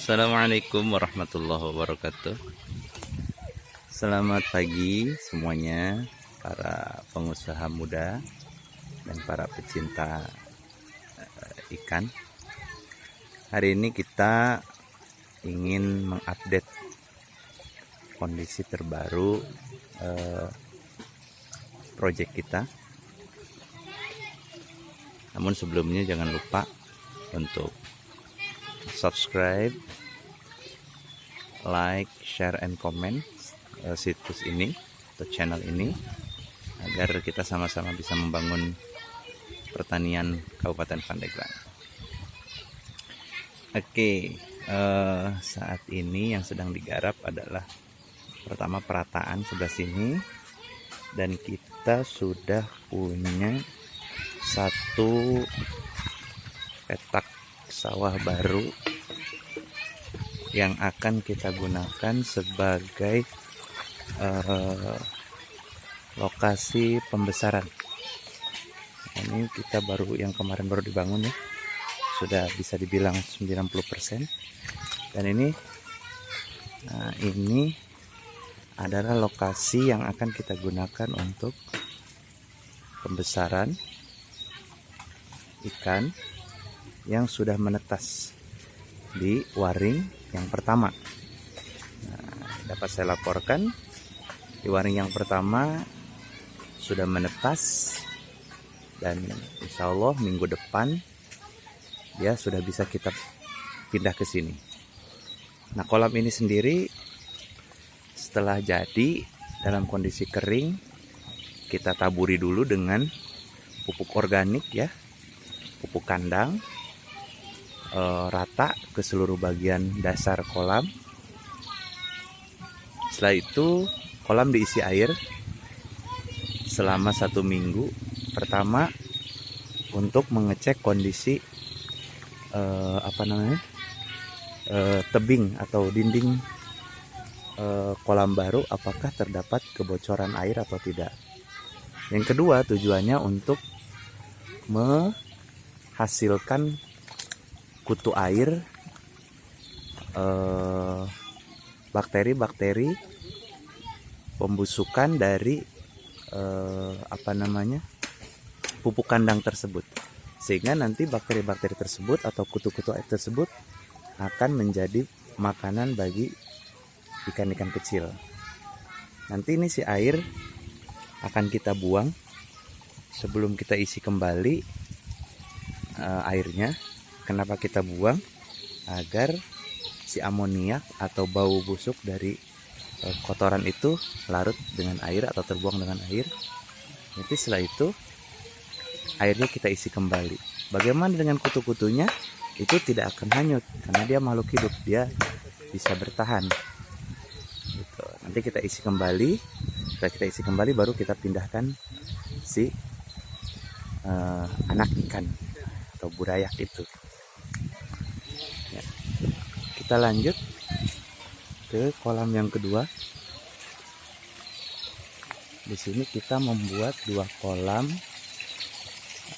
Assalamualaikum warahmatullahi wabarakatuh. Selamat pagi semuanya, para pengusaha muda dan para pecinta ikan. Hari ini kita ingin mengupdate kondisi terbaru proyek kita. Namun sebelumnya jangan lupa untuk subscribe, like, share, and comment situs ini atau channel ini agar kita sama-sama bisa membangun pertanian Kabupaten Pandeglang. Oke, saat ini yang sedang digarap adalah pertama perataan sebelah sini, dan kita sudah punya satu petak sawah baru yang akan kita gunakan sebagai lokasi pembesaran. Ini kita yang kemarin baru dibangun ya, sudah bisa dibilang 90%. Dan ini adalah lokasi yang akan kita gunakan untuk pembesaran ikan yang sudah menetas di waring yang pertama. Dapat saya laporkan, di waring yang pertama sudah menetas, dan insya Allah minggu depan dia sudah bisa kita pindah ke sini. Nah, kolam ini sendiri setelah jadi dalam kondisi kering, kita taburi dulu dengan pupuk organik ya, pupuk kandang rata ke seluruh bagian dasar kolam. Setelah itu kolam diisi air selama 1 minggu pertama untuk mengecek kondisi tebing atau dinding kolam baru, apakah terdapat kebocoran air atau tidak. Yang kedua, tujuannya untuk menghasilkan kutu air, bakteri-bakteri pembusukan dari pupuk kandang tersebut, sehingga nanti bakteri-bakteri tersebut atau kutu-kutu air tersebut akan menjadi makanan bagi ikan-ikan kecil. Nanti ini si air akan kita buang sebelum kita isi kembali airnya. Kenapa kita buang? Agar si amoniak atau bau busuk dari kotoran itu larut dengan air atau terbuang dengan air. Nanti setelah itu airnya kita isi kembali. Bagaimana dengan kutu-kutunya? Itu tidak akan hanyut karena dia makhluk hidup, dia bisa bertahan. Gitu. Nanti kita isi kembali. Setelah kita isi kembali baru kita pindahkan si anak ikan atau burayak itu. Kita lanjut ke kolam yang kedua. Di sini kita membuat 2 kolam.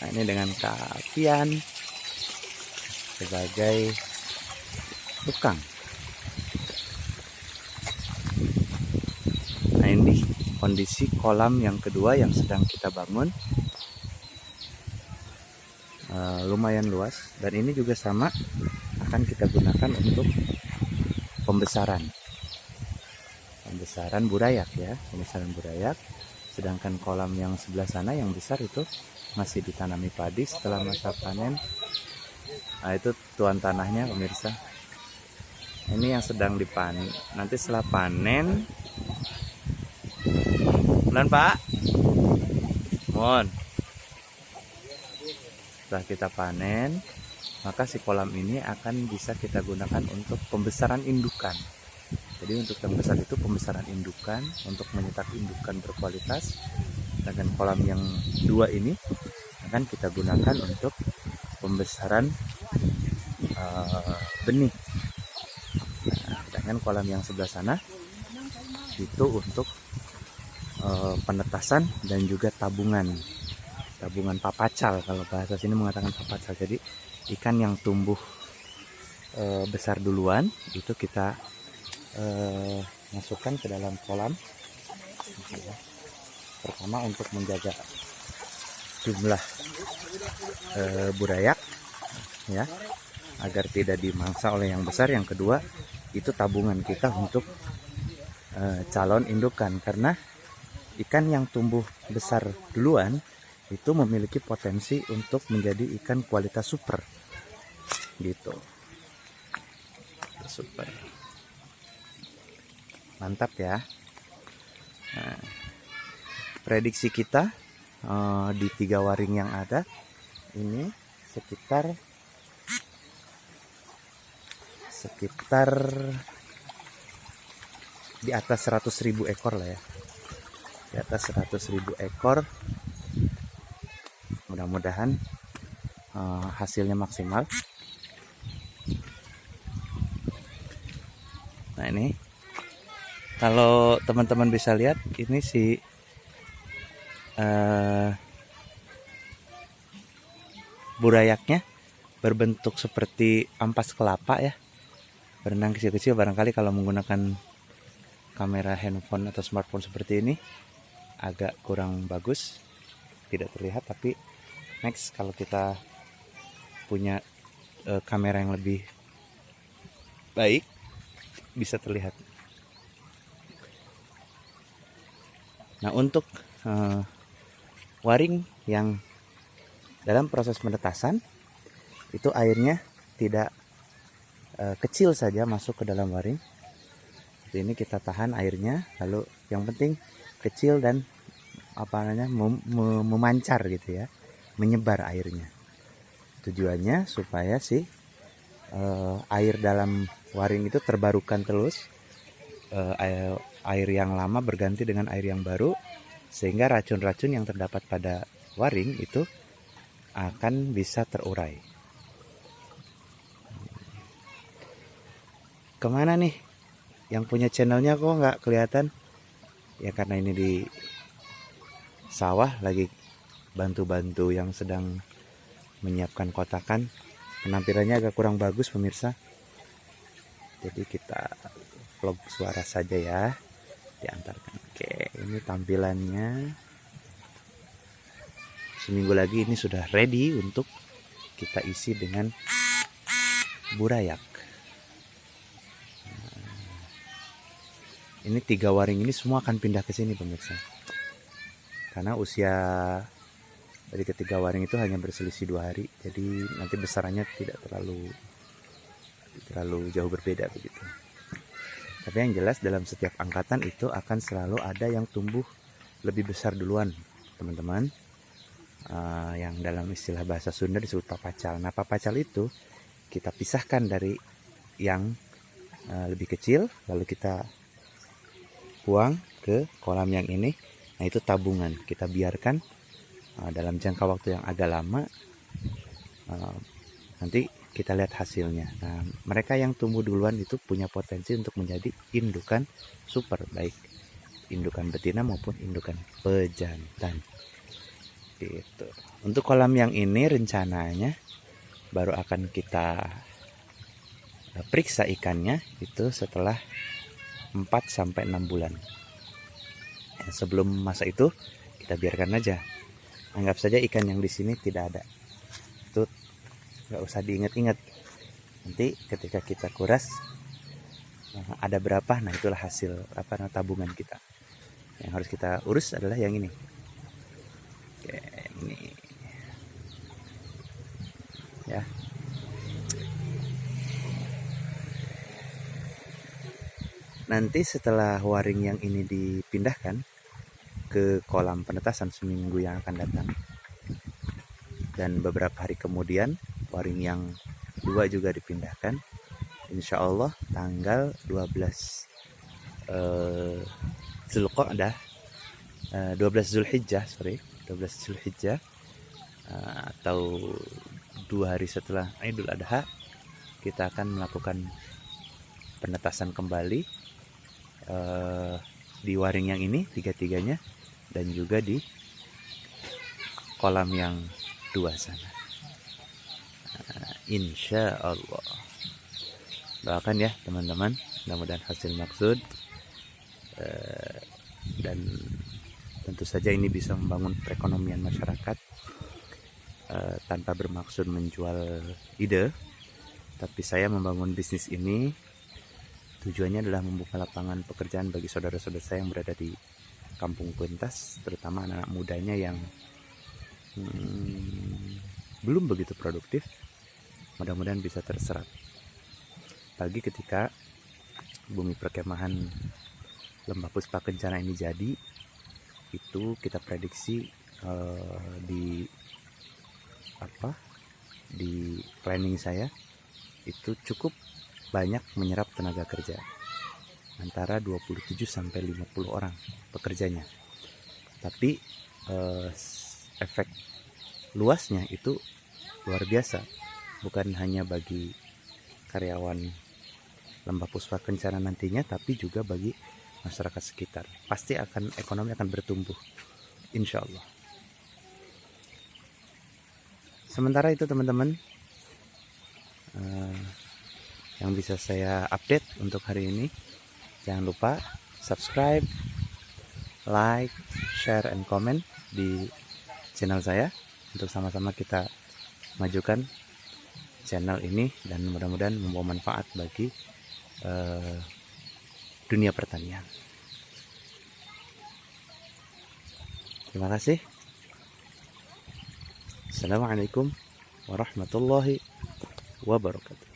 Nah, ini dengan Kak Pian sebagai tukang. Nah, ini kondisi kolam yang kedua yang sedang kita bangun. Lumayan luas, dan ini juga sama akan kita gunakan untuk pembesaran burayak ya, pembesaran burayak. Sedangkan kolam yang sebelah sana yang besar itu masih ditanami padi setelah masa panen. Nah, itu tuan tanahnya pemirsa. Ini yang sedang dipanen. Nanti setelah panen, Pak, mohon. Setelah kita panen, maka si kolam ini akan bisa kita gunakan untuk pembesaran indukan. Jadi untuk yang besar itu pembesaran indukan untuk menyetak indukan berkualitas. Sedangkan kolam yang 2 ini akan kita gunakan untuk pembesaran benih. Nah, sedangkan kolam yang sebelah sana itu untuk penetasan dan juga tabungan papacal, kalau bahasa sini mengatakan papacal. Jadi ikan yang tumbuh besar duluan, itu kita masukkan ke dalam kolam. Pertama untuk menjaga jumlah burayak ya, agar tidak dimangsa oleh yang besar. Yang kedua itu tabungan kita untuk calon indukan, karena ikan yang tumbuh besar duluan itu memiliki potensi untuk menjadi ikan kualitas super gitu. Super mantap ya. Nah, prediksi kita di 3 waring yang ada ini sekitar di atas 100.000 ekor lah ya, di atas 100.000 ekor. Mudah-mudahan hasilnya maksimal. Nah ini kalau teman-teman bisa lihat, ini si burayaknya berbentuk seperti ampas kelapa ya, berenang kecil-kecil. Barangkali kalau menggunakan kamera handphone atau smartphone seperti ini agak kurang bagus, tidak terlihat. Tapi next kalau kita punya kamera yang lebih baik bisa terlihat. Nah untuk waring yang dalam proses penetasan itu airnya tidak kecil saja masuk ke dalam waring. Ini kita tahan airnya, lalu yang penting kecil dan memancar gitu ya, menyebar airnya. Tujuannya supaya si air dalam waring itu terbarukan terus, air yang lama berganti dengan air yang baru, sehingga racun-racun yang terdapat pada waring itu akan bisa terurai. Kemana nih yang punya channelnya kok nggak kelihatan? Ya karena ini di sawah lagi bantu-bantu yang sedang menyiapkan kotakan. Penampilannya agak kurang bagus pemirsa, jadi kita vlog suara saja ya, diantarkan. Oke, ini tampilannya. Seminggu lagi ini sudah ready untuk kita isi dengan burayak. Ini 3 waring ini semua akan pindah ke sini pemirsa, karena usia dari ketiga waring itu hanya berselisih 2 hari, jadi nanti besarannya tidak terlalu jauh berbeda begitu. Tapi yang jelas dalam setiap angkatan itu akan selalu ada yang tumbuh lebih besar duluan teman-teman, yang dalam istilah bahasa Sunda disebut papacal. Nah papacal itu kita pisahkan dari yang lebih kecil, lalu kita buang ke kolam yang ini. Nah itu tabungan, kita biarkan dalam jangka waktu yang agak lama, nanti kita lihat hasilnya. Nah mereka yang tumbuh duluan itu punya potensi untuk menjadi indukan super, baik indukan betina maupun indukan pejantan gitu. Untuk kolam yang ini rencananya baru akan kita periksa ikannya itu setelah 4-6 bulan. Sebelum masa itu kita biarkan aja, anggap saja ikan yang di sini tidak ada. Itu nggak usah diingat-ingat. Nanti ketika kita kuras ada berapa, nah itulah hasil tabungan kita. Yang harus kita urus adalah yang ini. Oke, ini ya. Nanti setelah waring yang ini dipindahkan ke kolam penetasan seminggu yang akan datang, dan beberapa hari kemudian waring yang 2 juga dipindahkan, insya Allah tanggal 12 Zulqa'dah, 12 Zulhijjah atau 2 hari setelah Idul Adha, kita akan melakukan penetasan kembali di waring yang ini 3-3-nya, dan juga di kolam yang 2 sana. Insya Allah. Doakan ya teman-teman, mudah-mudahan hasil maksud, dan tentu saja ini bisa membangun perekonomian masyarakat, tanpa bermaksud menjual ide, tapi saya membangun bisnis ini tujuannya adalah membuka lapangan pekerjaan bagi saudara-saudara saya yang berada di kampung pentas, terutama anak mudanya yang belum begitu produktif. Mudah-mudahan bisa terserap. Pagi ketika bumi perkemahan Lembah Puspa Kencana ini jadi, itu kita prediksi di planning saya itu cukup banyak menyerap tenaga kerja, antara 27 sampai 50 orang pekerjanya. Tapi efek luasnya itu luar biasa, bukan hanya bagi karyawan Lembah Puspa Kencana nantinya, tapi juga bagi masyarakat sekitar. Pasti ekonomi akan bertumbuh, insya Allah. Sementara itu teman-teman, yang bisa saya update untuk hari ini. Jangan lupa subscribe, like, share, and comment di channel saya untuk sama-sama kita majukan channel ini dan mudah-mudahan membawa manfaat bagi dunia pertanian. Terima kasih. Assalamualaikum warahmatullahi wabarakatuh.